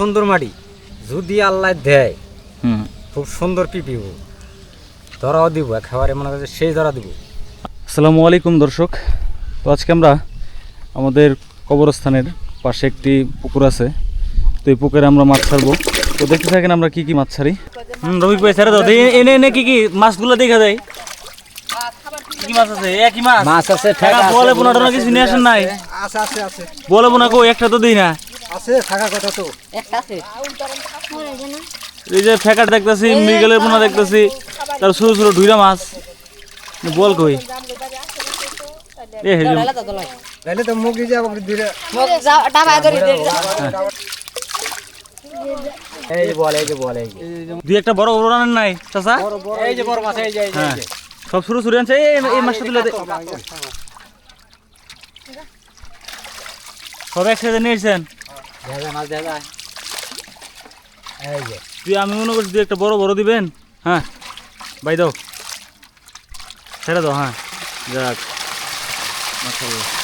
সুন্দর মাটি যদি আল্লাহ দেয় খুব সুন্দর পিপি ধরাও দিব একেবারে মনে করছে সেই ধরা দিব। আসসালামু আলাইকুম দর্শক, তো আজকে আমরা আমাদের কবরস্থানের পাশে একটি পুকুর আছে, তো এই পুকুরে আমরা মাছ ছাড়বো। তো দেখতে থাকেন আমরা কি কি মাছ ছাড়ি। রবি ভাই ছেড়ে দাও, এনে এনে কি কি মাছগুলো দেখা যায়। কি মাছ আছে? একই মাছ মাছ আছে, বলে বোনা টোনা কিছু নিয়ে আসেন নাই? আছে আছে আছে বলে বোনা কো একটা তো দিই না আছে, থাকার কথা তো একটা আছে। এই যে ফ্যাকাট দেখতেছি, মৃগেলের বোনা দেখতেছি, তার ছোট ছোট ঢুইরা মাছ। বল কই এ হেজুম তাহলে তো মুখ দিয়ে আবার ধীরে এই যে বল, এই যে বল, এই যে দুই একটা বড় বড় রানেন নাই চাচা? এই যে বড় মাছ, এই যে হ্যাঁ সব ছোট ছোট আনছে। এই মাছটা তুলে দে, সব একসাথে নিয়েছেন। মাছ দেখা যায়। এই যে তুই আমি মনে করছি দুই একটা বড় বড় দিবেন। হ্যাঁ ভাই দাও, ছেড়ে দাও। হ্যাঁ যাক মাশাআল্লাহ।